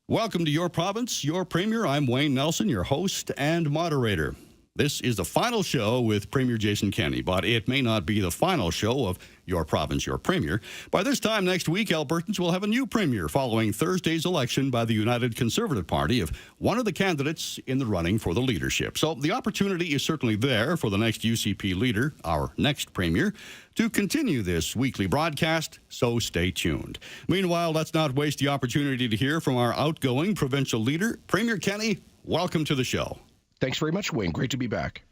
Welcome to Your Province, Your Premier. I'm Wayne Nelson, your host and moderator. This is the final show with Premier Jason Kenney, but it may not be the final show of Your Province, Your Premier. By this time next week, Albertans will have a new premier following Thursday's election by the United Conservative Party of one of the candidates in the running for the leadership. So the opportunity is certainly there for the next UCP leader, our next premier, to continue this weekly broadcast, so stay tuned. Meanwhile, let's not waste the opportunity to hear from our outgoing provincial leader. Premier Kenney, welcome to the show. Thanks very much, Wayne. Great to be back.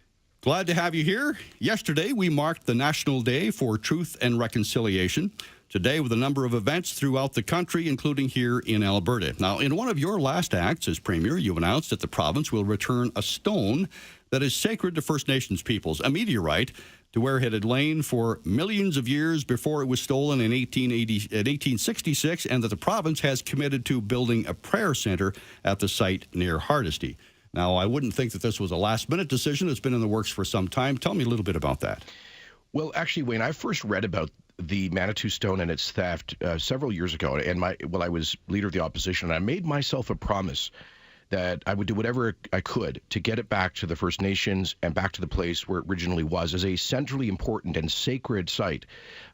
Glad to have you here. Yesterday, we marked the National Day for Truth and Reconciliation. Today, with a number of events throughout the country, including here in Alberta. Now, in one of your last acts as Premier, you announced that the province will return a stone that is sacred to First Nations peoples, a meteorite, to where it had lain for millions of years before it was stolen in 1866, and that the province has committed to building a prayer centre at the site near Hardisty. Now, I wouldn't think that this was a last-minute decision. It's been in the works for some time. Tell me a little bit about that. Well, actually, Wayne, I first read about the Manitou Stone and its theft several years ago, and I was leader of the opposition, and I made myself a promise that I would do whatever I could to get it back to the First Nations and back to the place where it originally was, as a centrally important and sacred site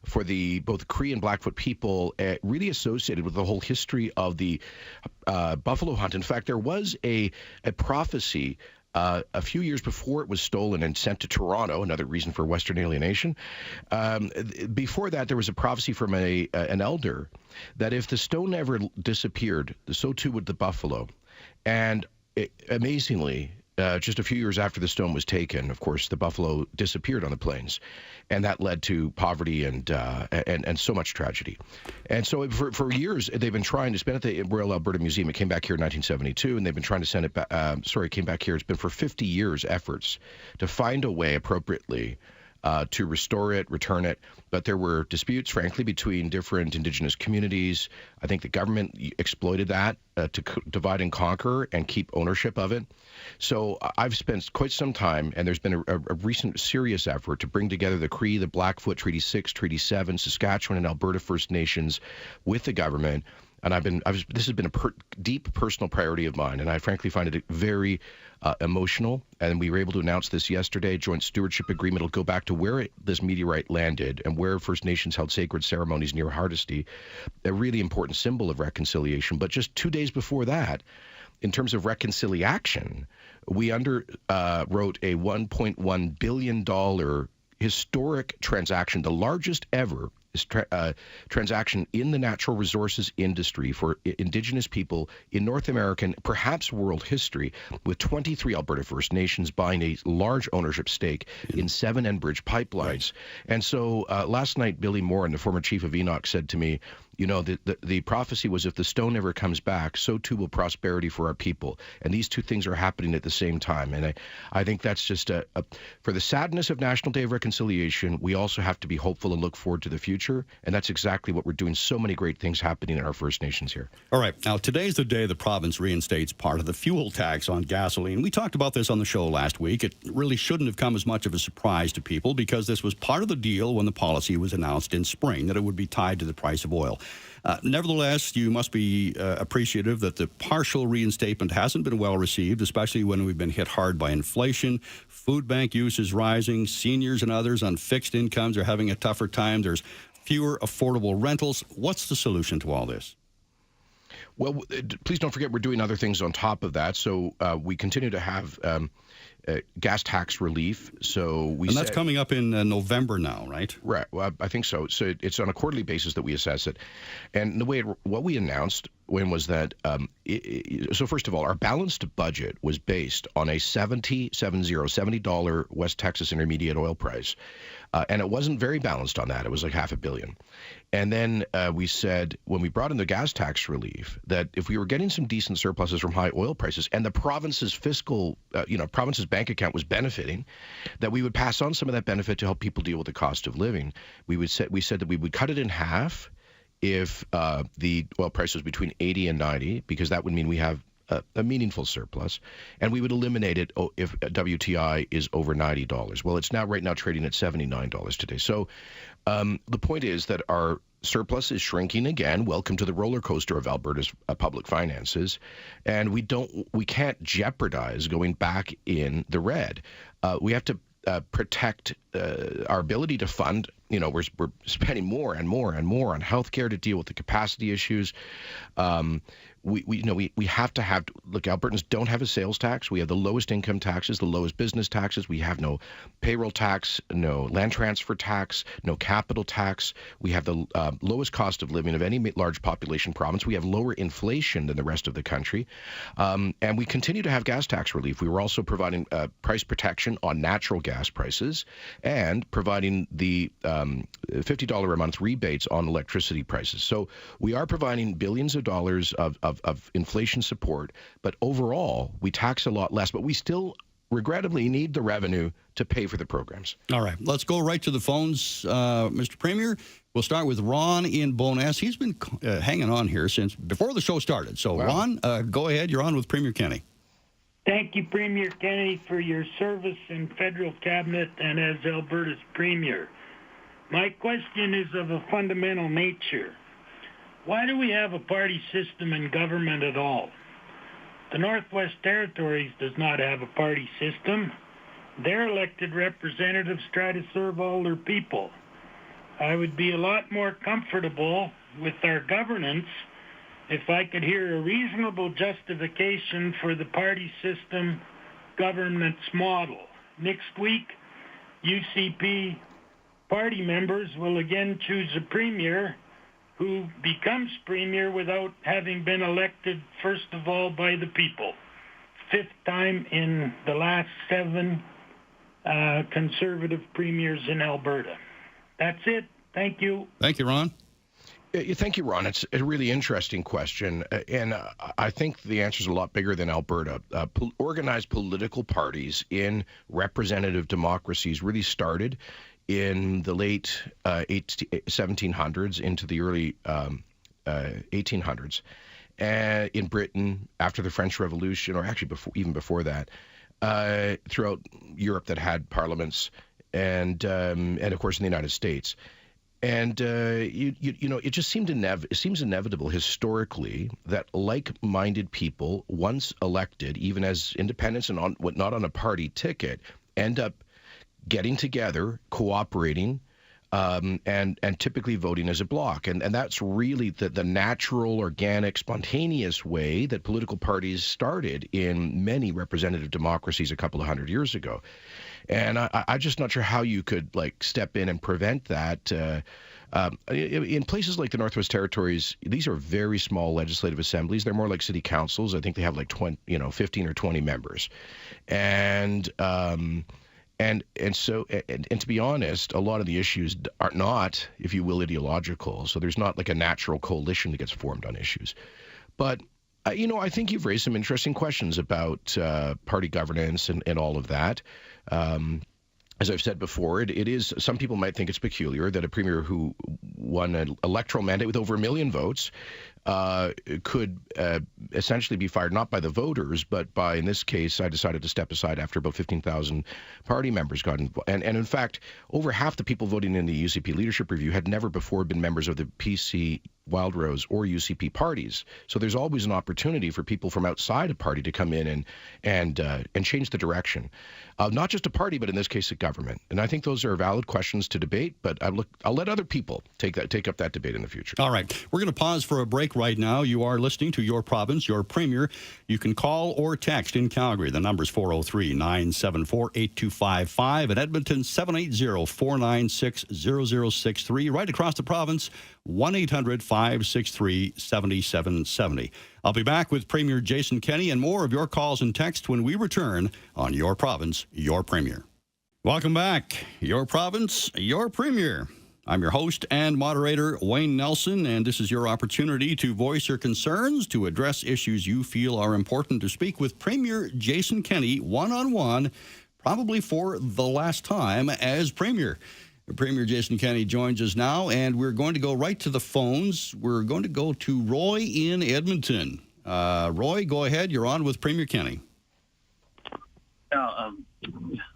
for both Cree and Blackfoot people, really associated with the whole history of the buffalo hunt. In fact, there was a prophecy a few years before it was stolen and sent to Toronto, another reason for Western alienation. Before that, there was a prophecy from an elder that if the stone ever disappeared, so too would the buffalo. And amazingly, just a few years after the stone was taken, of course, the buffalo disappeared on the plains, and that led to poverty and so much tragedy. And so for years, they've been trying to spend it at the Royal Alberta Museum. It came back here in 1972, and they've been trying to send it back. It came back here. It's been for 50 years efforts to find a way appropriately to restore it, return it. But there were disputes, frankly, between different Indigenous communities. I think the government exploited that to divide and conquer and keep ownership of it. So I've spent quite some time, and there's been a recent serious effort to bring together the Cree, the Blackfoot, Treaty 6, Treaty 7, Saskatchewan, and Alberta First Nations with the government. And this has been a deep personal priority of mine, and I frankly find it very emotional. And we were able to announce this yesterday. Joint stewardship agreement will go back to where this meteorite landed and where First Nations held sacred ceremonies near Hardisty, a really important symbol of reconciliation. But just 2 days before that, in terms of reconciliation, we wrote a $1.1 billion historic transaction, the largest ever transaction in the natural resources industry for Indigenous people in North American, perhaps world history, with 23 Alberta First Nations buying a large ownership stake in 7 Enbridge pipelines. Right. And so last night, Billy Moore, the former chief of Enoch, said to me, you know, the prophecy was, if the stone ever comes back, so too will prosperity for our people. And these two things are happening at the same time. And I think that's just for the sadness of National Day of Reconciliation, we also have to be hopeful and look forward to the future. And that's exactly what we're doing. So many great things happening in our First Nations here. All right. Now, today's the day the province reinstates part of the fuel tax on gasoline. We talked about this on the show last week. It really shouldn't have come as much of a surprise to people, because this was part of the deal when the policy was announced in spring, that it would be tied to the price of oil. Nevertheless, you must be appreciative that the partial reinstatement hasn't been well received, especially when we've been hit hard by inflation. Food bank use is rising. Seniors and others on fixed incomes are having a tougher time. There's fewer affordable rentals. What's the solution to all this? Well, please don't forget we're doing other things on top of that. So we continue to have gas tax relief. And that's coming up in November now, right? Right. Well, I think so. So it's on a quarterly basis that we assess it. And what we announced was that, so first of all, our balanced budget was based on a $70 West Texas Intermediate oil price. And it wasn't very balanced on that. It was like $500 million. And then we said, when we brought in the gas tax relief, that if we were getting some decent surpluses from high oil prices and the province's province's bank account was benefiting, that we would pass on some of that benefit to help people deal with the cost of living. We said that we would cut it in half if the oil price was between 80 and 90, because that would mean we have a meaningful surplus, and we would eliminate it if WTI is over $90. Well, it's right now trading at $79 today. So the point is that our surplus is shrinking again. Welcome to the roller coaster of Alberta's public finances, and we can't jeopardize going back in the red. We have to protect our ability to fund. We're spending more and more and more on healthcare to deal with the capacity issues. We have to have. Look, Albertans don't have a sales tax. We have the lowest income taxes, the lowest business taxes. We have no payroll tax, no land transfer tax, no capital tax. We have the lowest cost of living of any large population province. We have lower inflation than the rest of the country, and we continue to have gas tax relief. We were also providing price protection on natural gas prices and providing the $50 a month rebates on electricity prices. So we are providing billions of dollars of inflation support, but overall we tax a lot less, but we still regrettably need the revenue to pay for the programs. All right, let's go right to the phones, Mr. Premier. We'll start with Ron in Bowness. He's been hanging on here since before the show started. So, wow. Ron, go ahead. You're on with Premier Kenny. Thank you, Premier Kenny, for your service in federal cabinet and as Alberta's Premier. My question is of a fundamental nature. Why do we have a party system in government at all? The Northwest Territories does not have a party system. Their elected representatives try to serve all their people. I would be a lot more comfortable with our governance if I could hear a reasonable justification for the party system governance model. Next week, UCP party members will again choose a premier who becomes premier without having been elected, first of all, by the people. Fifth time in the last 7 conservative premiers in Alberta. That's it. Thank you. Thank you, Ron. Thank you, Ron. It's a really interesting question, and I think the answer is a lot bigger than Alberta. Organized political parties in representative democracies really started in the late 1700s into the early 1800s, in Britain after the French Revolution, or actually even before that, throughout Europe that had parliaments, and of course in the United States. And it just seems inevitable historically that like-minded people, once elected, even as independents and not on a party ticket, end up getting together, cooperating, and typically voting as a bloc. And that's really the natural, organic, spontaneous way that political parties started in many representative democracies a couple of hundred years ago. And I'm just not sure how you could step in and prevent that. In places like the Northwest Territories, these are very small legislative assemblies. They're more like city councils. I think they have 15 or 20 members. And so to be honest, a lot of the issues are not, if you will, ideological. So there's not a natural coalition that gets formed on issues. But I think you've raised some interesting questions about party governance and all of that. As I've said before, it is, some people might think it's peculiar that a premier who won an electoral mandate with over 1 million votes could essentially be fired not by the voters, but by, in this case, I decided to step aside after about 15,000 party members got involved. And in fact, over half the people voting in the UCP leadership review had never before been members of the PC, Wildrose, or UCP parties. So there's always an opportunity for people from outside a party to come in and change the direction. Not just a party, but in this case, a government. And I think those are valid questions to debate, but I'll let other people take up that debate in the future. All right. We're going to pause for a break right now. You are listening to Your Province, Your Premier. You can call or text in Calgary. The number is 403-974-8255. At Edmonton, 780-496-0063. Right across the province, 1-800-563-7770. I'll be back with Premier Jason Kenney and more of your calls and texts when we return on Your Province, Your Premier. Welcome back. Your Province, Your Premier. I'm your host and moderator, Wayne Nelson, and this is your opportunity to voice your concerns, to address issues you feel are important, to speak with Premier Jason Kenney one-on-one, probably for the last time as Premier. Premier Jason Kenney joins us now, and we're going to go right to the phones. We're going to go to Roy in Edmonton. Roy, go ahead. You're on with Premier Kenney.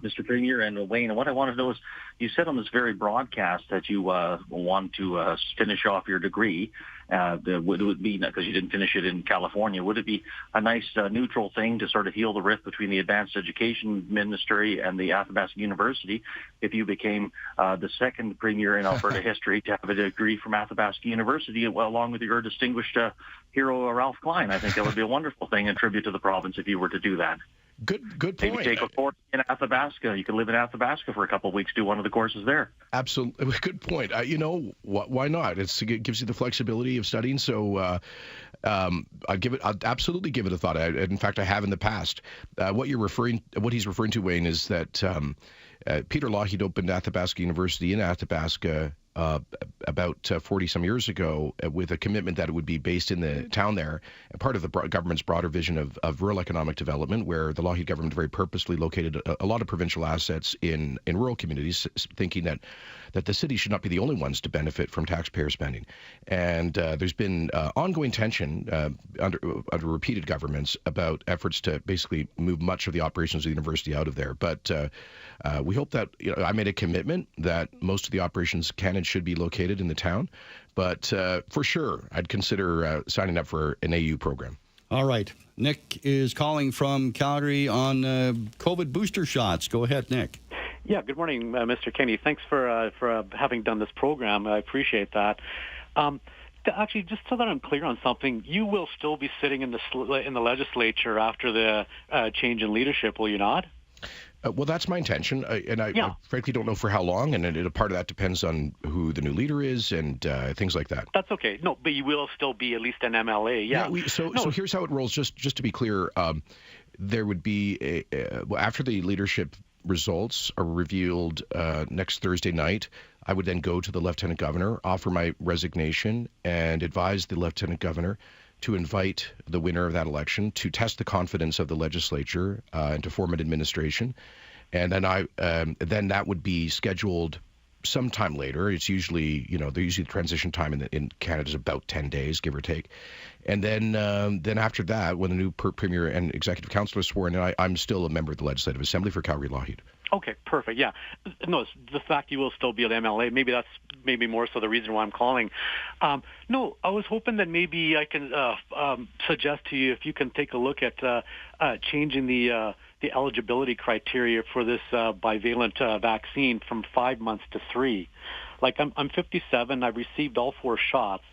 Mr. Premier and Wayne. What I want to know is, you said on this very broadcast that you want to finish off your degree. Would it be, because you didn't finish it in California, would it be a nice neutral thing to sort of heal the rift between the advanced education ministry and the Athabasca University if you became the second premier in Alberta history to have a degree from Athabasca University, along with your distinguished hero Ralph Klein? I think that would be a wonderful thing in tribute to the province if you were to do that. Good point. Maybe take a course in Athabasca. You could live in Athabasca for a couple of weeks, do one of the courses there. Absolutely. Good point. Why not? It gives you the flexibility of studying. So I'd absolutely give it a thought. In fact, I have in the past. What he's referring to, Wayne, is that Peter Lougheed opened Athabasca University in Athabasca about 40 some years ago, with a commitment that it would be based in the town there, part of the government's broader vision of rural economic development, where the Lougheed government very purposely located a lot of provincial assets in rural communities, thinking that the city should not be the only ones to benefit from taxpayer spending. And there's been ongoing tension under repeated governments about efforts to basically move much of the operations of the university out of there. But we hope that, I made a commitment that most of the operations can and should be located in the town. But for sure, I'd consider signing up for an AU program. All right. Nick is calling from Calgary on COVID booster shots. Go ahead, Nick. Yeah, good morning, Mr. Kenney. Thanks for having done this program. I appreciate that. Actually, just so that I'm clear on something, you will still be sitting in the legislature after the change in leadership, will you not? Well, that's my intention, I frankly don't know for how long, and a part of that depends on who the new leader is and things like that. That's okay. No, but you will still be at least an MLA, yeah. So here's how it rolls, just to be clear. There would be, after the leadership results are revealed next Thursday night, I would then go to the Lieutenant Governor, offer my resignation, and advise the Lieutenant Governor to invite the winner of that election to test the confidence of the legislature and to form an administration. And then then that would be scheduled sometime later. It's usually, the transition time in Canada is about 10 days, give or take. And then after that, when the new Premier and Executive Council are sworn in, I'm still a member of the Legislative Assembly for Calgary Lougheed. Okay, perfect. Yeah. No, the fact you will still be at MLA, maybe that's more so the reason why I'm calling. No, I was hoping that maybe I can suggest to you if you can take a look at changing the eligibility criteria for this bivalent vaccine from 5 months to 3. Like, I'm 57. I've received all 4 shots.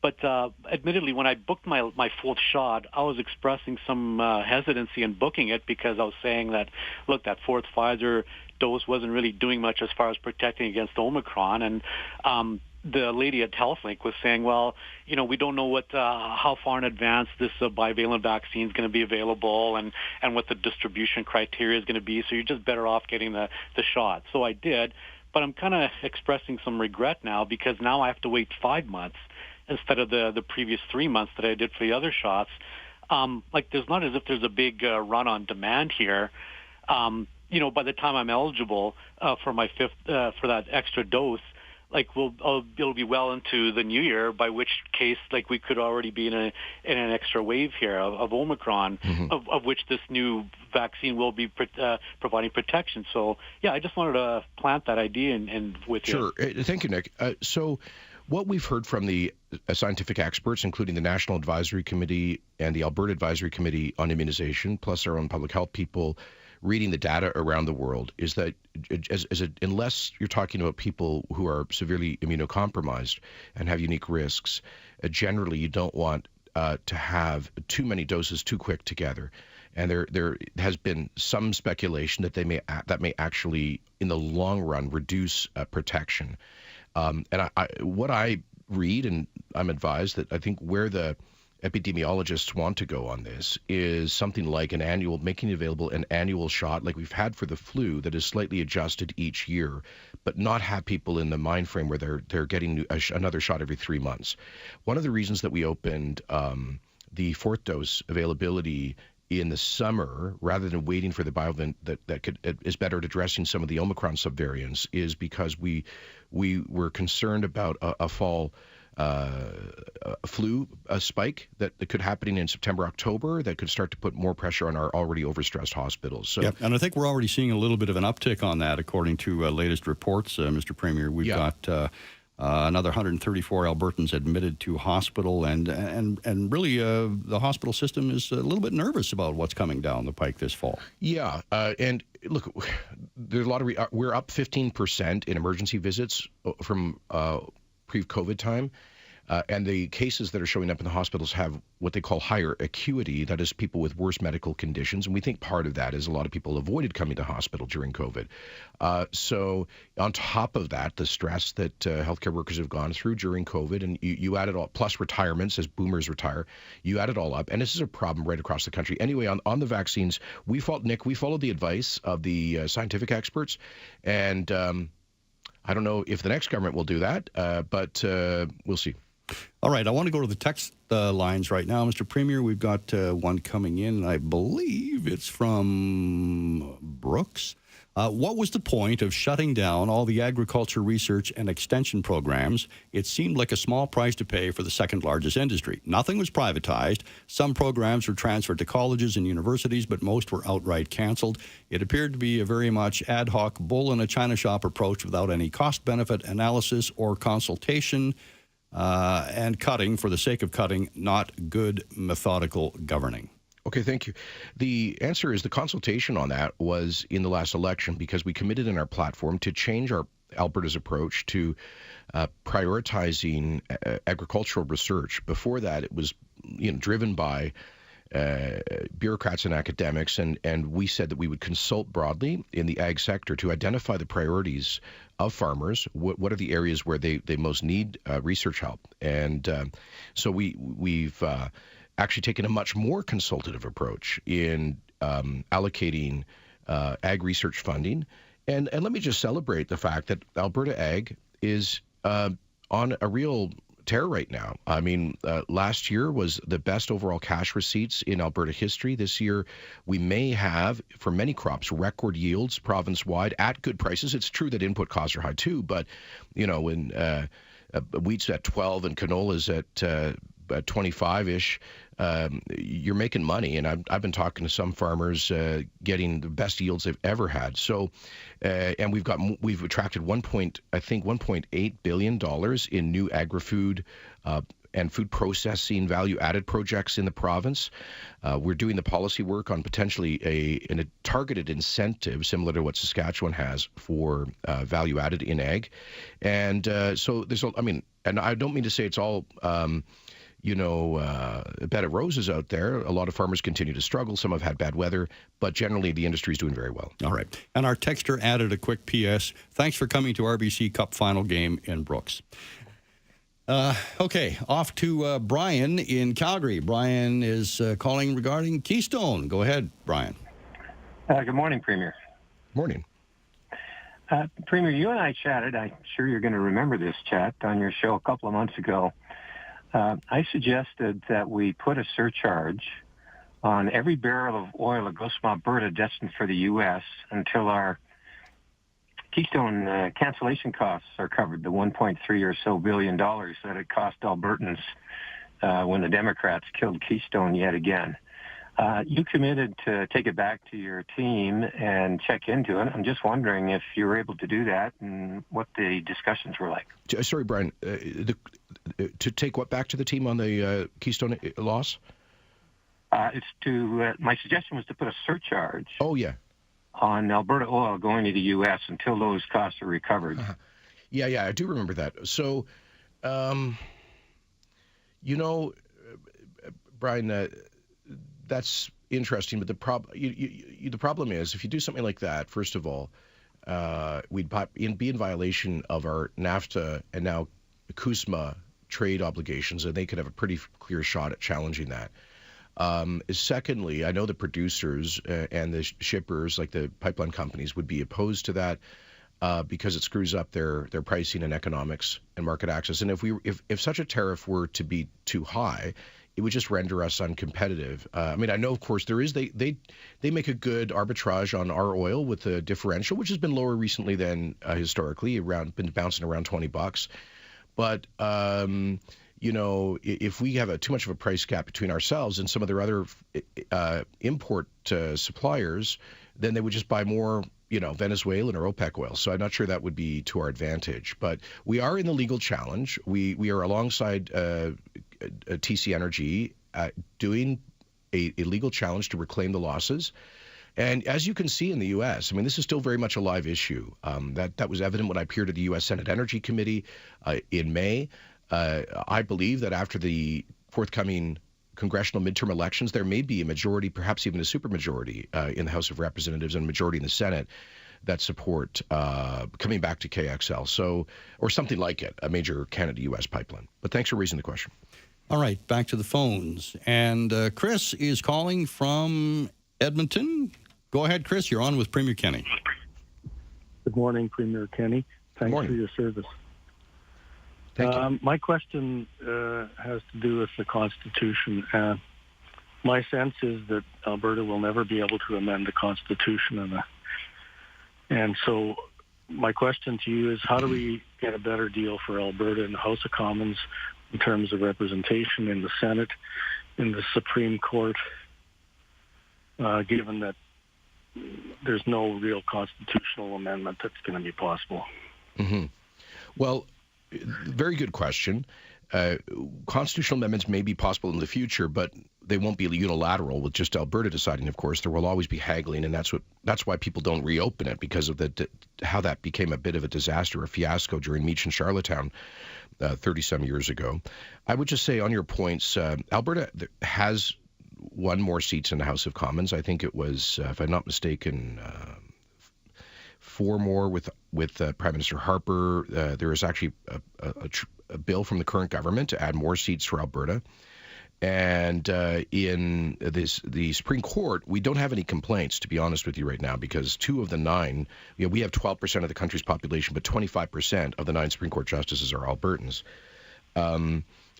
But admittedly, when I booked my 4th shot, I was expressing some hesitancy in booking it because I was saying that, look, that 4th Pfizer dose wasn't really doing much as far as protecting against Omicron. And the lady at HealthLink was saying, well, we don't know how far in advance this bivalent vaccine is going to be available and what the distribution criteria is going to be. So you're just better off getting the shot. So I did. But I'm kind of expressing some regret now because now I have to wait 5 months instead of the previous 3 months that I did for the other shots. There's not as if there's a big run on demand here. By the time I'm eligible for my 5th, for that extra dose, it'll be well into the new year, by which case, we could already be in an extra wave here of Omicron, of which this new vaccine will be providing protection. So, yeah, I just wanted to plant that idea and with you. Sure. Thank you, Nick. So what we've heard from the scientific experts, including the National Advisory Committee and the Alberta Advisory Committee on Immunization, plus our own public health people reading the data around the world, is that unless you're talking about people who are severely immunocompromised and have unique risks, generally you don't want to have too many doses too quick together. And there has been some speculation that that may actually, in the long run, reduce protection. What I read, and I'm advised that I think where the epidemiologists want to go on this is something like making available an annual shot like we've had for the flu that is slightly adjusted each year, but not have people in the mind frame where they're getting another shot every 3 months. One of the reasons that we opened the 4th dose availability in the summer, rather than waiting for the bivalent that is better at addressing some of the Omicron subvariants, is because we were concerned about a fall flu spike that could happen in September, October, that could start to put more pressure on our already overstressed hospitals. So, yep. And I think we're already seeing a little bit of an uptick on that, according to latest reports, Mr. Premier. We've got another 134 Albertans admitted to hospital, and really the hospital system is a little bit nervous about what's coming down the pike this fall. Yeah, and look, there's a lot of we're up 15% in emergency visits from pre-COVID time. And the cases that are showing up in the hospitals have what they call higher acuity, that is people with worse medical conditions. And we think part of that is a lot of people avoided coming to hospital during COVID. So on top of that, the stress that healthcare workers have gone through during COVID, and you add it all, plus retirements as boomers retire, you add it all up. And this is a problem right across the country. Anyway, on the vaccines, we followed the advice of the scientific experts. And I don't know if the next government will do that, but we'll see. All right, I want to go to the text lines right now, Mr. Premier. We've got one coming in, and I believe it's from Brooks. What was the point of shutting down all the agriculture research and extension programs? It seemed like a small price to pay for the second largest industry. Nothing was privatized. Some programs were transferred to colleges and universities, but most were outright canceled. It appeared to be a very much ad hoc bull in a china shop approach without any cost-benefit analysis or consultation. And cutting for the sake of cutting, not good methodical governing. Okay, thank you. The answer is the consultation on that was in the last election because we committed in our platform to change our Alberta's approach to prioritizing agricultural research. Before that, it was driven by bureaucrats and academics, and we said that we would consult broadly in the ag sector to identify the priorities of farmers. What are the areas where they most need research help? And so we've actually taken a much more consultative approach in allocating ag research funding. And let me just celebrate the fact that Alberta Ag is on a real tear right now. I mean, last year was the best overall cash receipts in Alberta history. This year, we may have, for many crops, record yields province-wide at good prices. It's true that input costs are high too, but, when wheat's at 12 and canola's at 25-ish, you're making money. And I've been talking to some farmers getting the best yields they've ever had. So, and we've attracted $1.8 billion in new agri-food and food processing value-added projects in the province. We're doing the policy work on potentially a targeted incentive similar to what Saskatchewan has for value-added in ag. And so there's, and I don't mean to say it's all a bed of roses out there. A lot of farmers continue to struggle. Some have had bad weather, but generally the industry is doing very well. All right. And our texter added a quick PS. Thanks for coming to RBC Cup final game in Brooks. Okay, off to Brian in Calgary. Brian is calling regarding Keystone. Go ahead, Brian. Good morning, Premier. Morning. Premier, you and I chatted, I'm sure you're going to remember this chat, on your show a couple of months ago. I suggested that we put a surcharge on every barrel of oil that goes from Alberta destined for the U.S. until our Keystone cancellation costs are covered, the $1.3 or so billion that it cost Albertans when the Democrats killed Keystone yet again. You committed to take it back to your team and check into it. I'm just wondering if you were able to do that and what the discussions were like. Sorry, Brian, to take what back to the team on the Keystone loss? It's to my suggestion was to put a surcharge. Oh, yeah. On Alberta oil going to the U.S. until those costs are recovered. Yeah, I do remember that. So, Brian, that's interesting. But the problem is, if you do something like that, first of all, we'd be in violation of our NAFTA and now CUSMA trade obligations, and they could have a pretty clear shot at challenging that. Secondly, I know the producers and the shippers, like the pipeline companies, would be opposed to that because it screws up their pricing and economics and market access. And if such a tariff were to be too high, it would just render us uncompetitive. I know, of course, they make a good arbitrage on our oil with the differential, which has been lower recently than historically, been bouncing around $20. But if we have too much of a price gap between ourselves and some of their other import suppliers, then they would just buy more, Venezuelan or OPEC oil. So I'm not sure that would be to our advantage. But we are in the legal challenge. We are alongside TC Energy doing a legal challenge to reclaim the losses. And as you can see in the U.S., this is still very much a live issue. That was evident when I appeared at the U.S. Senate Energy Committee in May. I believe that after the forthcoming congressional midterm elections, there may be a majority, perhaps even a supermajority in the House of Representatives and a majority in the Senate that support coming back to KXL, or something like it, a major Canada-U.S. pipeline. But thanks for raising the question. All right, back to the phones. And Chris is calling from Edmonton. Go ahead, Chris. You're on with Premier Kenny. Good morning, Premier Kenny. Thanks for your service. Thank you. My question has to do with the Constitution. My sense is that Alberta will never be able to amend the Constitution. And so my question to you is, how do we get a better deal for Alberta in the House of Commons in terms of representation in the Senate, in the Supreme Court, given that there's no real constitutional amendment that's going to be possible? Mm-hmm. Well, very good question. Constitutional amendments may be possible in the future, but they won't be unilateral with just Alberta deciding. Of course, there will always be haggling, and that's why people don't reopen it, because of how that became a bit of a disaster, a fiasco during Meech and Charlottetown 30-some years ago. I would just say on your points, Alberta has won more seats in the House of Commons. I think it was, if I'm not mistaken, 4 more with Prime Minister Harper. There is actually a bill from the current government to add more seats for Alberta. And in the Supreme Court, we don't have any complaints, to be honest with you right now, because 2 of the 9, we have 12% of the country's population, but 25% of the 9 Supreme Court justices are Albertans.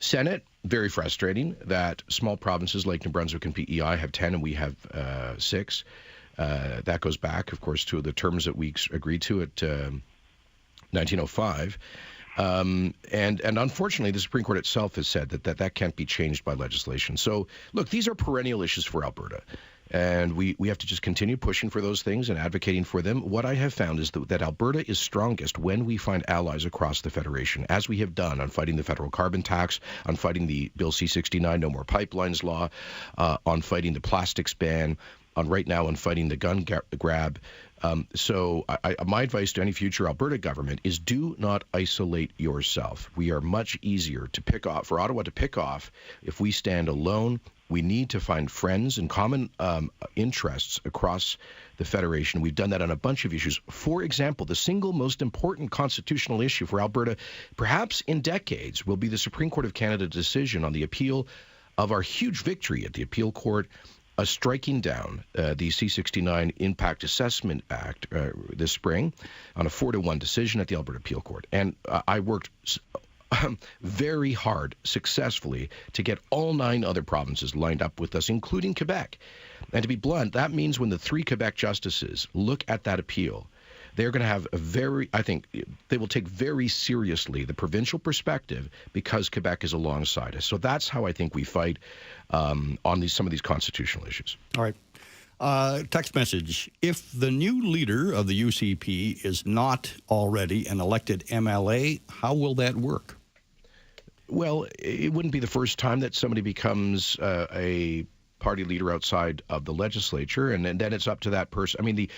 Senate, very frustrating that small provinces like New Brunswick and PEI have 10 and we have 6. That goes back, of course, to the terms that we agreed to at 1905. And unfortunately, the Supreme Court itself has said that can't be changed by legislation. So, look, these are perennial issues for Alberta. And we have to just continue pushing for those things and advocating for them. What I have found is that Alberta is strongest when we find allies across the Federation, as we have done on fighting the federal carbon tax, on fighting the Bill C-69, No More Pipelines law, on fighting the plastics ban, on fighting the gun grab. So my advice to any future Alberta government is do not isolate yourself. We are much easier to pick off, for Ottawa to pick off, if we stand alone. We need to find friends and common interests across the Federation. We've done that on a bunch of issues. For example, the single most important constitutional issue for Alberta, perhaps in decades, will be the Supreme Court of Canada decision on the appeal of our huge victory at the Appeal Court, striking down the C-69 Impact Assessment Act this spring on a 4-1 decision at the Alberta Appeal Court. And I worked very hard, successfully, to get all 9 other provinces lined up with us, including Quebec. And to be blunt, that means when the 3 Quebec justices look at that appeal, they're going to have I think they will take very seriously the provincial perspective, because Quebec is alongside us. So that's how I think we fight on some of these constitutional issues. All right. Text message. If the new leader of the UCP is not already an elected MLA, how will that work? Well, it wouldn't be the first time that somebody becomes a party leader outside of the legislature, and then it's up to that person. I mean,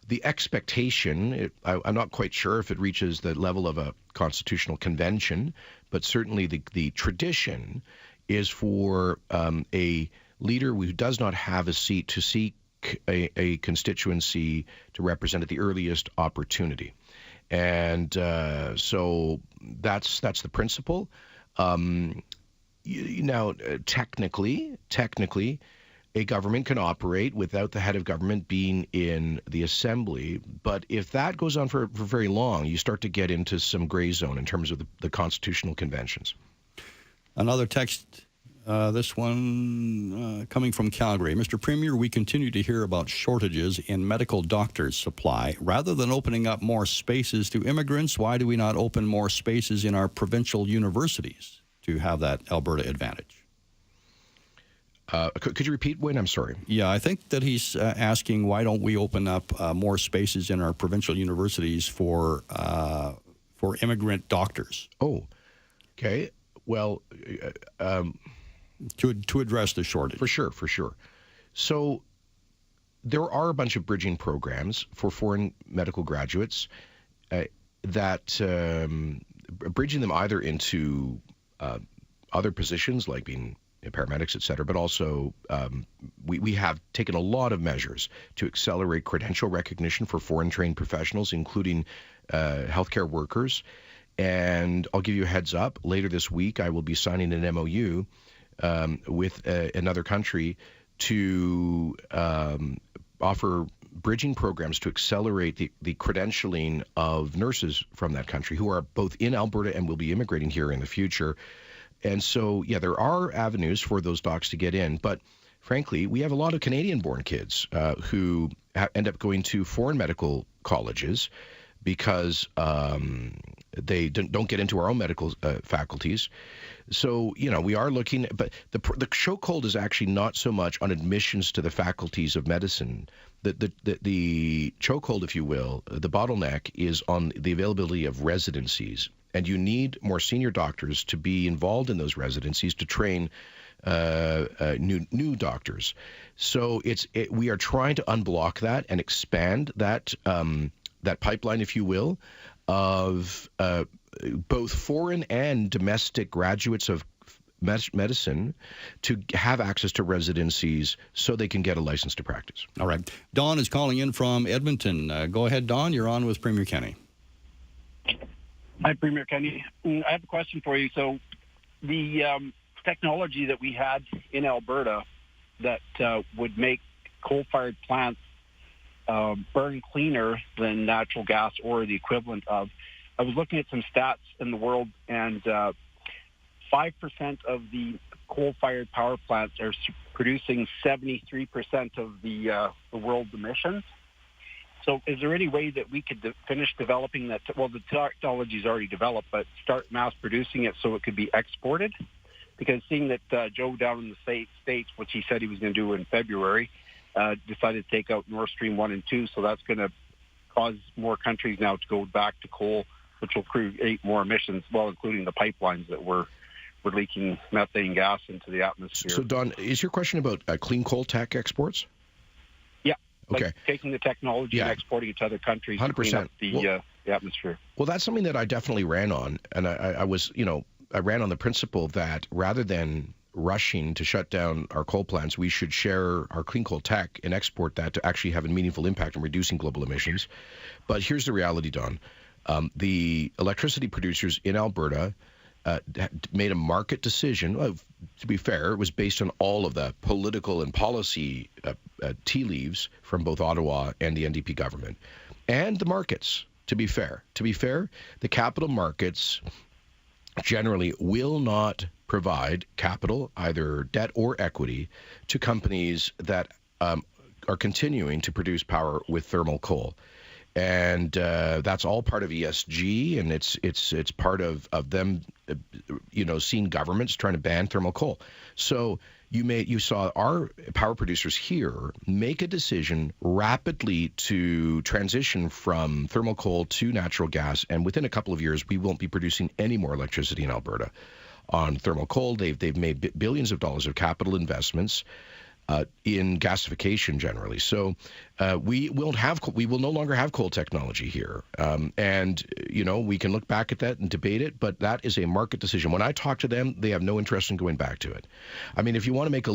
the expectation, I'm not quite sure if it reaches the level of a constitutional convention, but certainly the tradition is for a leader who does not have a seat to seek a constituency to represent at the earliest opportunity. And so that's the principle. Now, technically, a government can operate without the head of government being in the assembly. But if that goes on for very long, you start to get into some gray zone in terms of the constitutional conventions. Another text This one coming from Calgary. Mr. Premier, we continue to hear about shortages in medical doctors' supply. Rather than opening up more spaces to immigrants, why do we not open more spaces in our provincial universities to have that Alberta advantage? Could you repeat, Wayne? I'm sorry. Yeah, I think that he's asking why don't we open up more spaces in our provincial universities for immigrant doctors? Oh, okay. Well, to address the shortage. For sure. So there are a bunch of bridging programs for foreign medical graduates that bridging them either into other positions like being paramedics, et cetera, but also we have taken a lot of measures to accelerate credential recognition for foreign trained professionals, including healthcare workers. And I'll give you a heads up. Later this week, I will be signing an MOU with another country to offer bridging programs to accelerate the credentialing of nurses from that country who are both in Alberta and will be immigrating here in the future. And so, yeah, there are avenues for those docs to get in. But frankly, we have a lot of Canadian-born kids who end up going to foreign medical colleges because they don't get into our own medical faculties. So, we are looking, but the chokehold is actually not so much on admissions to the faculties of medicine. The chokehold, if you will, the bottleneck is on the availability of residencies. And you need more senior doctors to be involved in those residencies to train new doctors. So we are trying to unblock that and expand that pipeline, if you will, of both foreign and domestic graduates of medicine to have access to residencies so they can get a license to practice. All right. Don is calling in from Edmonton. Go ahead, Don. You're on with Premier Kenny. Hi, Premier Kenny. I have a question for you. So the technology that we had in Alberta that would make coal-fired plants burn cleaner than natural gas or the equivalent of, I was looking at some stats in the world, and 5% of the coal-fired power plants are producing 73% of the world's emissions. So is there any way that we could finish developing that? Well, the technology is already developed, but start mass producing it so it could be exported? Because seeing that Joe down in the States, which he said he was going to do in February, decided to take out Nord Stream 1 and 2, so that's going to cause more countries now to go back to coal, which will create more emissions, well, including the pipelines that we're leaking methane gas into the atmosphere. So, Don, is your question about clean coal tech exports? Like okay. Taking the technology and exporting it to other countries 100%. To clean up the atmosphere. Well, that's something that I definitely ran on. And I ran on the principle that rather than rushing to shut down our coal plants, we should share our clean coal tech and export that to actually have a meaningful impact on reducing global emissions. But here's the reality, Don. The electricity producers in Alberta made a market decision. To be fair, it was based on all of the political and policy tea leaves from both Ottawa and the NDP government, and the markets. To be fair, the capital markets generally will not provide capital, either debt or equity, to companies that are continuing to produce power with thermal coal. And that's all part of ESG, and it's part of them, seeing governments trying to ban thermal coal. So you saw our power producers here make a decision rapidly to transition from thermal coal to natural gas, and within a couple of years, we won't be producing any more electricity in Alberta on thermal coal. They've made billions of dollars of capital investments in gasification generally. So we will no longer have coal technology here. And we can look back at that and debate it, but that is a market decision. When I talk to them, they have no interest in going back to it. I mean, if you want to make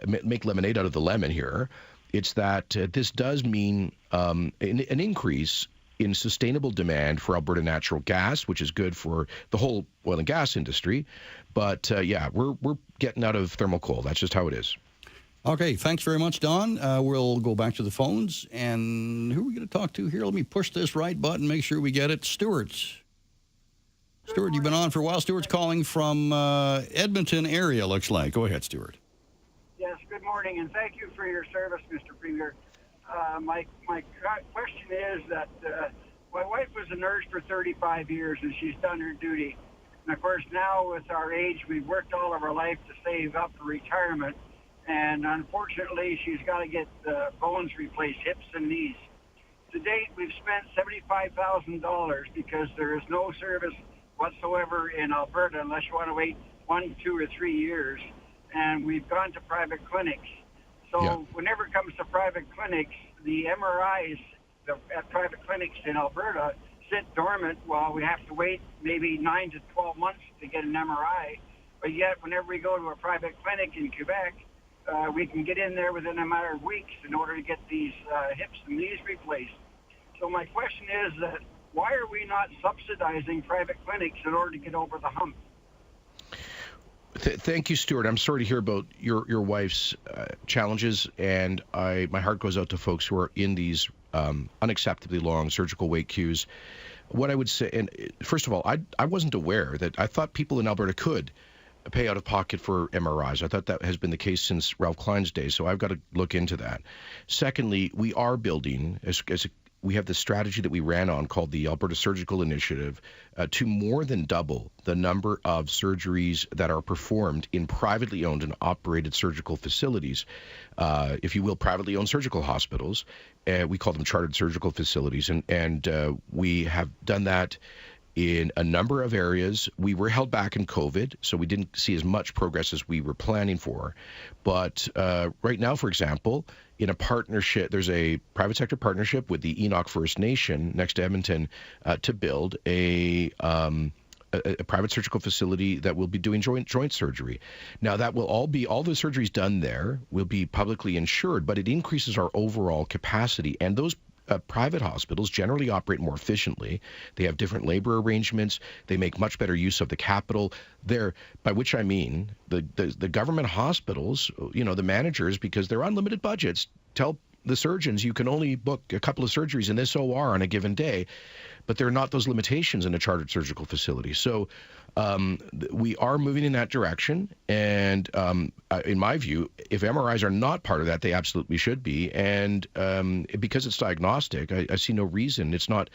make lemonade out of the lemon here, it's that this does mean an increase in sustainable demand for Alberta natural gas, which is good for the whole oil and gas industry. But we're getting out of thermal coal. That's just how it is. Okay, thanks very much, Don. We'll go back to the phones. And who are we going to talk to here? Let me push this right button, make sure we get it. Stuart Stuart, you've been on for a while. Stuart's calling from Edmonton area, looks like. Go ahead, Stuart. Yes, good morning, and thank you for your service, Mr. Premier. My question is that my wife was a nurse for 35 years, and she's done her duty. And, of course, now with our age, we've worked all of our life to save up for retirement. And unfortunately, she's got to get bones replaced, hips and knees. To date, we've spent $75,000 because there is no service whatsoever in Alberta unless you want to wait 1, 2, or 3 years. And we've gone to private clinics. So whenever it comes to private clinics, the MRIs at private clinics in Alberta sit dormant while we have to wait maybe 9 to 12 months to get an MRI. But yet, whenever we go to a private clinic in Quebec, we can get in there within a matter of weeks in order to get these hips and knees replaced. So my question is that why are we not subsidizing private clinics in order to get over the hump? Thank you, Stuart. I'm sorry to hear about your wife's challenges, and my heart goes out to folks who are in these unacceptably long surgical wait queues. What I would say, and first of all, I wasn't aware that I thought people in Alberta could pay out of pocket for MRIs. I thought that has been the case since Ralph Klein's days, so I've got to look into that. Secondly, we are building, we have the strategy that we ran on called the Alberta Surgical Initiative to more than double the number of surgeries that are performed in privately owned and operated surgical facilities, if you will, privately owned surgical hospitals. We call them chartered surgical facilities, and we have done that in a number of areas. We were held back in COVID, so we didn't see as much progress as we were planning for. But right now, for example, in a partnership, there's a private sector partnership with the Enoch First Nation next to Edmonton to build a private surgical facility that will be doing joint surgery. Now, that will all the surgeries done there will be publicly insured, but it increases our overall capacity. And those private hospitals generally operate more efficiently. They have different labor arrangements. They make much better use of the capital. By which I mean the government hospitals, the managers, because they're unlimited budgets, tell the surgeons you can only book a couple of surgeries in this OR on a given day, but there are not those limitations in a chartered surgical facility. So we are moving in that direction, and in my view, if MRIs are not part of that, they absolutely should be. And because it's diagnostic, I see no reason it's not.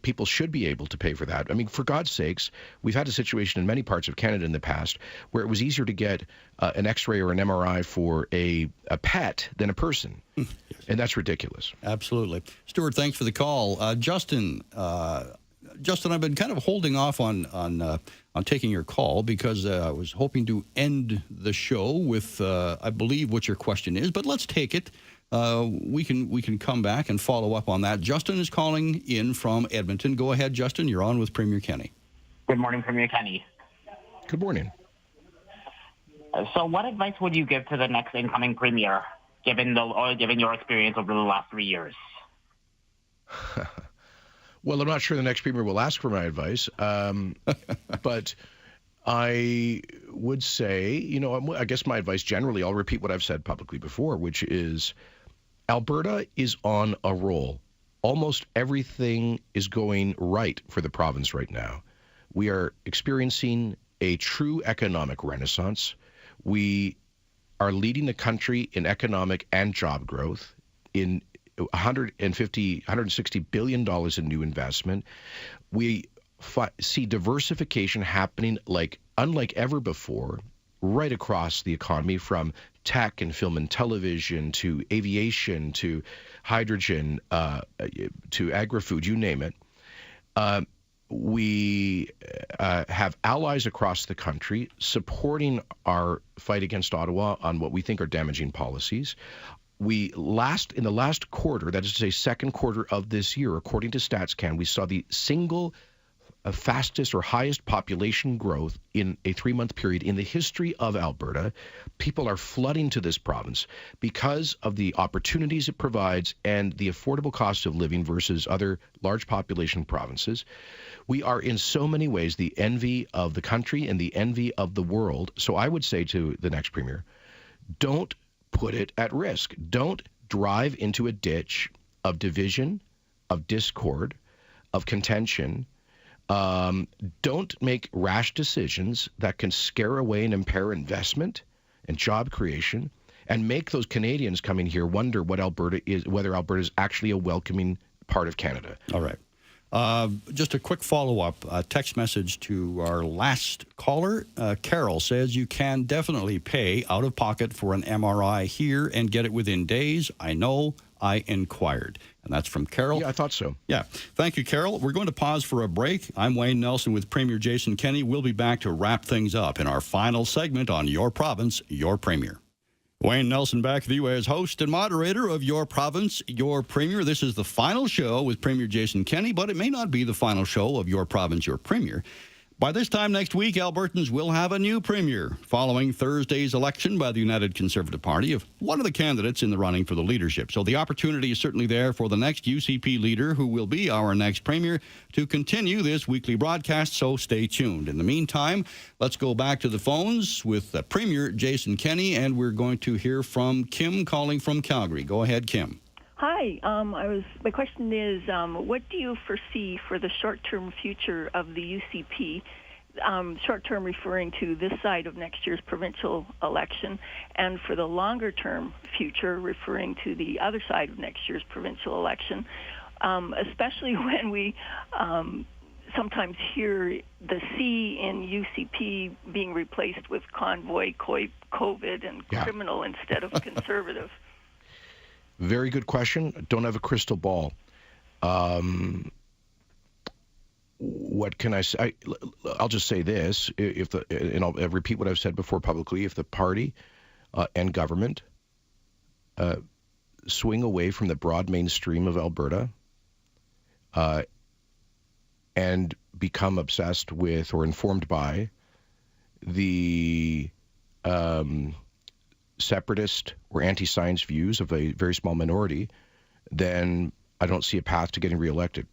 People should be able to pay for that. I mean, for God's sakes, we've had a situation in many parts of Canada in the past where it was easier to get an X-ray or an MRI for a pet than a person, and that's ridiculous. Absolutely. Stuart, thanks for the call. Justin, I've been kind of holding off on taking your call because I was hoping to end the show with, I believe, what your question is, but let's take it. We can come back and follow up on that. Justin is calling in from Edmonton. Go ahead, Justin. You're on with Premier Kenny. Good morning, Premier Kenny. Good morning. So what advice would you give to the next incoming Premier, given your experience over the last 3 years? Well, I'm not sure the next Premier will ask for my advice, but I would say, I guess my advice generally, I'll repeat what I've said publicly before, which is Alberta is on a roll. Almost everything is going right for the province right now. We are experiencing a true economic renaissance. We are leading the country in economic and job growth, in $160 billion in new investment. We see diversification happening unlike ever before, right across the economy, from tech and film and television to aviation to hydrogen to agri-food, you name it. We have allies across the country supporting our fight against Ottawa on what we think are damaging policies. In the last quarter, that is to say second quarter of this year, according to StatsCan, we saw the single fastest or highest population growth in a 3-month period in the history of Alberta. People are flooding to this province because of the opportunities it provides and the affordable cost of living versus other large population provinces. We are in so many ways the envy of the country and the envy of the world. So I would say to the next Premier, don't put it at risk. Don't drive into a ditch of division, of discord, of contention, Don't make rash decisions that can scare away and impair investment and job creation, and make those Canadians coming here wonder what Alberta is, whether Alberta is actually a welcoming part of Canada. All right. Just a quick follow-up text message to our last caller. Carol says you can definitely pay out of pocket for an MRI here and get it within days. I know. I inquired. And that's from Carol. Yeah, I thought so. Yeah. Thank you, Carol. We're going to pause for a break. I'm Wayne Nelson with Premier Jason Kenney. We'll be back to wrap things up in our final segment on Your Province, Your Premier. Wayne Nelson back with you as host and moderator of Your Province, Your Premier. This is the final show with Premier Jason Kenney, but it may not be the final show of Your Province, Your Premier. By this time next week, Albertans will have a new premier following Thursday's election by the United Conservative Party of one of the candidates in the running for the leadership. So the opportunity is certainly there for the next UCP leader, who will be our next premier, to continue this weekly broadcast, so stay tuned. In the meantime, let's go back to the phones with Premier Jason Kenney, and we're going to hear from Kim calling from Calgary. Go ahead, Kim. Hi. My question is, what do you foresee for the short-term future of the UCP? Short-term referring to this side of next year's provincial election, and for the longer-term future referring to the other side of next year's provincial election, especially when we sometimes hear the C in UCP being replaced with convoy, COVID, and criminal instead of conservative. Very good question. Don't have a crystal ball. What can I say? I'll just say this: and I'll repeat what I've said before publicly. If the party and government swing away from the broad mainstream of Alberta and become obsessed with or informed by the separatist or anti-science views of a very small minority, then I don't see a path to getting reelected.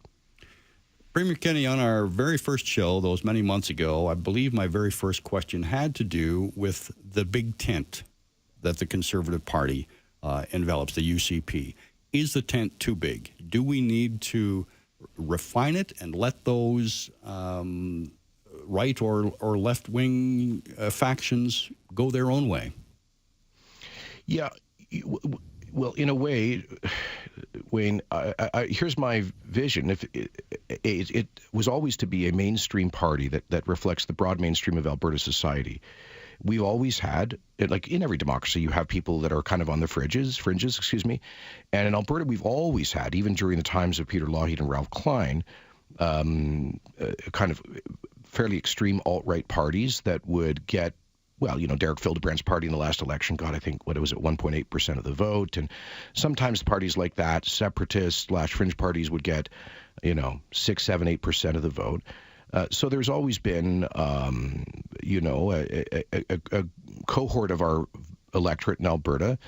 Premier Kenney, on our very first show, those many months ago, I believe my very first question had to do with the big tent that the Conservative Party envelops, the UCP. Is the tent too big? Do we need to refine it and let those right or left-wing factions go their own way? Yeah, well, in a way, Wayne, here's my vision. If it was always to be a mainstream party that reflects the broad mainstream of Alberta society. We've always had, like in every democracy, you have people that are kind of on the fringes, and in Alberta, we've always had, even during the times of Peter Lougheed and Ralph Klein, kind of fairly extreme alt-right parties that would get, well, Derek Fildebrandt's party in the last election got, I think, 1.8% of the vote. And sometimes parties like that, separatist/fringe parties, would get, 6, 7, 8% of the vote. So there's always been, a cohort of our electorate in Alberta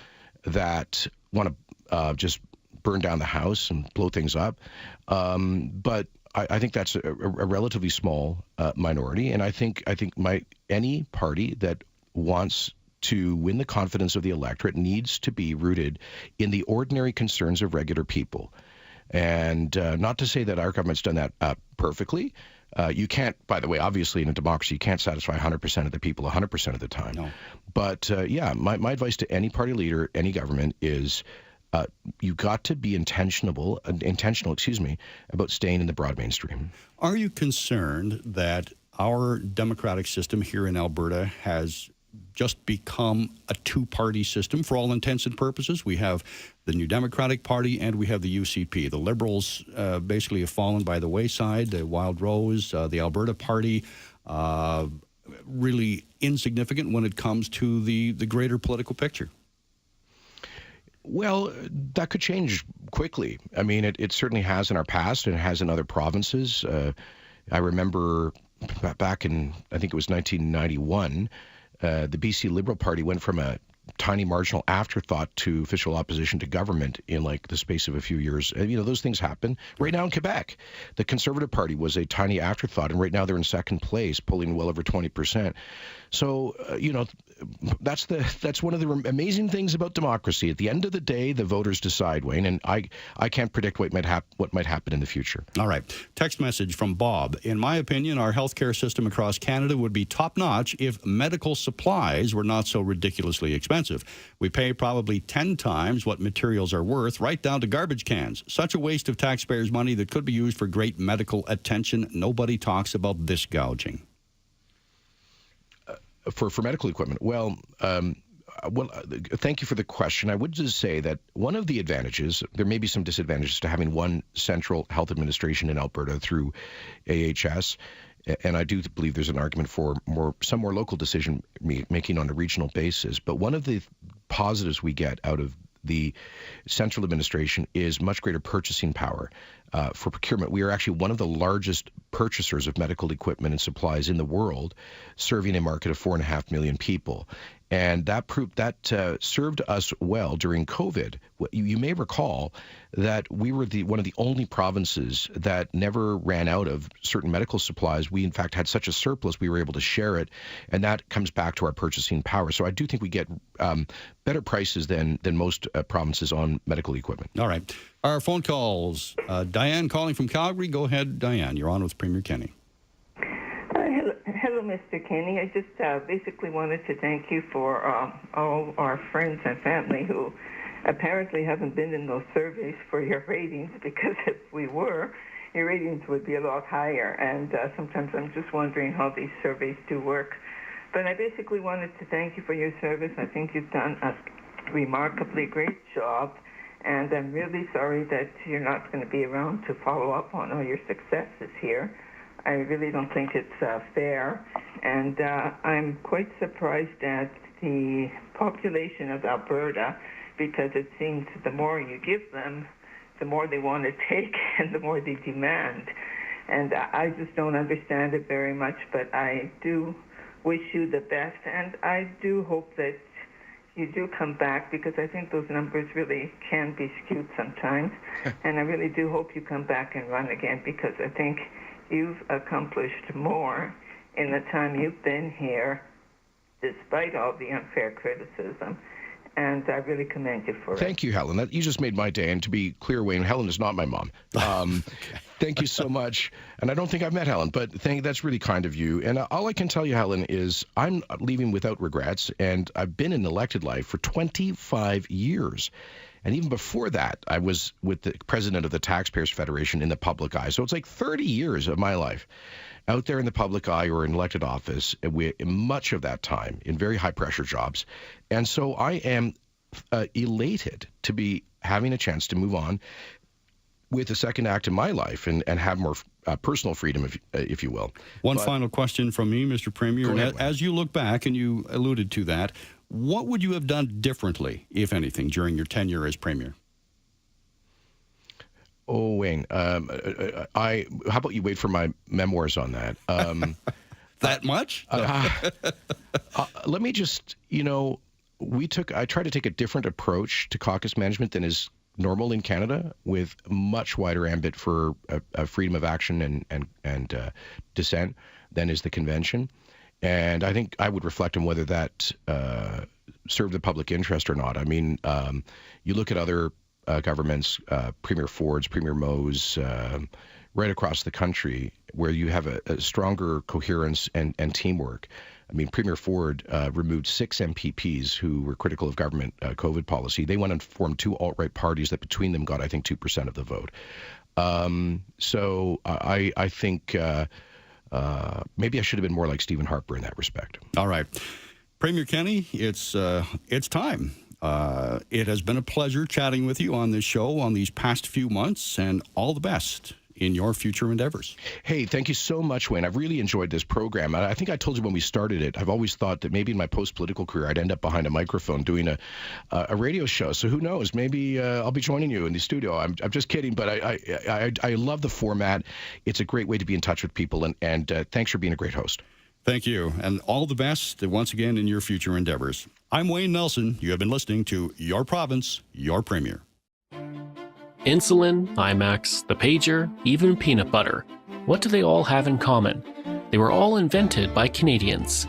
that want to just burn down the house and blow things up. But I think that's a relatively small minority, and I think any party that wants to win the confidence of the electorate needs to be rooted in the ordinary concerns of regular people. And not to say that our government's done that perfectly. You can't, by the way, obviously in a democracy, you can't satisfy 100% of the people 100% of the time. No. But my advice to any party leader, any government is, you got to be intentional, about staying in the broad mainstream. Are you concerned that our democratic system here in Alberta has just become a two-party system for all intents and purposes? We have the New Democratic Party and we have the UCP. The Liberals basically have fallen by the wayside. The Wild Rose, the Alberta Party, really insignificant when it comes to the greater political picture. Well, that could change quickly. I mean, it certainly has in our past, and it has in other provinces. I remember back in, I think it was 1991, the BC Liberal Party went from a tiny marginal afterthought to official opposition to government in like the space of a few years. Those things happen. Right now in Quebec, the Conservative Party was a tiny afterthought, and right now they're in second place, polling well over 20%. So, that's one of the amazing things about democracy. At the end of the day, the voters decide, Wayne, and I can't predict what might happen in the future. All right. Text message from Bob. In my opinion, our healthcare system across Canada would be top-notch if medical supplies were not so ridiculously expensive. We pay probably 10 times what materials are worth, right down to garbage cans. Such a waste of taxpayers' money that could be used for great medical attention. Nobody talks about this gouging. For medical equipment, thank you for the question. I would just say that one of the advantages, there may be some disadvantages to having one central health administration in Alberta through AHS, and I do believe there's an argument for some more local decision making on a regional basis. But one of the positives we get out of the central administration is much greater purchasing power for procurement. We are actually one of the largest purchasers of medical equipment and supplies in the world, serving a market of 4.5 million people. And that served us well during COVID. You may recall that we were one of the only provinces that never ran out of certain medical supplies. We, in fact, had such a surplus, we were able to share it. And that comes back to our purchasing power. So I do think we get better prices than most provinces on medical equipment. All right. Our phone calls. Diane calling from Calgary. Go ahead, Diane. You're on with Premier Kenny. Hello, Mr. Kenny. I just basically wanted to thank you for all our friends and family who apparently haven't been in those surveys for your ratings, because if we were, your ratings would be a lot higher. And sometimes I'm just wondering how these surveys do work. But I basically wanted to thank you for your service. I think you've done a remarkably great job. And I'm really sorry that you're not going to be around to follow up on all your successes here. I really don't think it's fair. And I'm quite surprised at the population of Alberta, because it seems the more you give them, the more they want to take and the more they demand. And I just don't understand it very much, but I do wish you the best. And I do hope that you do come back, because I think those numbers really can be skewed sometimes. And I really do hope you come back and run again, because I think you've accomplished more in the time you've been here, despite all the unfair criticism. And I really commend you for it. Thank you, Helen. You just made my day. And to be clear, Wayne, Helen is not my mom. Thank you so much. And I don't think I've met Helen, but that's really kind of you. And all I can tell you, Helen, is I'm leaving without regrets. And I've been in elected life for 25 years. And even before that, I was with the president of the Taxpayers Federation in the public eye. So it's like 30 years of my life out there in the public eye or in elected office, much of that time in very high-pressure jobs. And so I am elated to be having a chance to move on with the second act in my life and have more personal freedom, if you will. One final question from me, Mr. Premier. As you look back, and you alluded to that, what would you have done differently, if anything, during your tenure as Premier? Oh, Wayne, how about you wait for my memoirs on that? That much? Let me just, I try to take a different approach to caucus management than is normal in Canada, with much wider ambit for freedom of action and dissent than is the convention. And I think I would reflect on whether that served the public interest or not. I mean, you look at other governments, Premier Ford's, Premier Moe's, right across the country, where you have a stronger coherence and teamwork. I mean, Premier Ford removed 6 MPPs who were critical of government COVID policy. They went and formed 2 alt-right parties that between them got, I think, 2% of the vote. So I think maybe I should have been more like Stephen Harper in that respect. All right. Premier Kenny, it's time. It has been a pleasure chatting with you on this show on these past few months, and all the best in your future endeavors. Hey, thank you so much, Wayne. I've really enjoyed this program. I think I told you when we started it, I've always thought that maybe in my post-political career, I'd end up behind a microphone doing a radio show. So who knows? Maybe I'll be joining you in the studio. I'm just kidding, but I love the format. It's a great way to be in touch with people, and thanks for being a great host. Thank you, and all the best once again in your future endeavors. I'm Wayne Nelson. You have been listening to Your Province, Your Premier. Insulin, IMAX, the pager, even peanut butter. What do they all have in common? They were all invented by Canadians.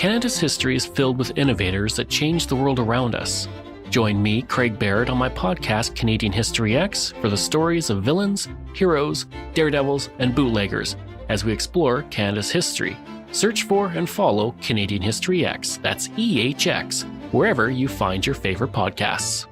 Canada's history is filled with innovators that change the world around us. Join me, Craig Barrett, on my podcast Canadian History X for the stories of villains, heroes, daredevils, and bootleggers as we explore Canada's history. Search for and follow Canadian History X, that's EHX, wherever you find your favorite podcasts.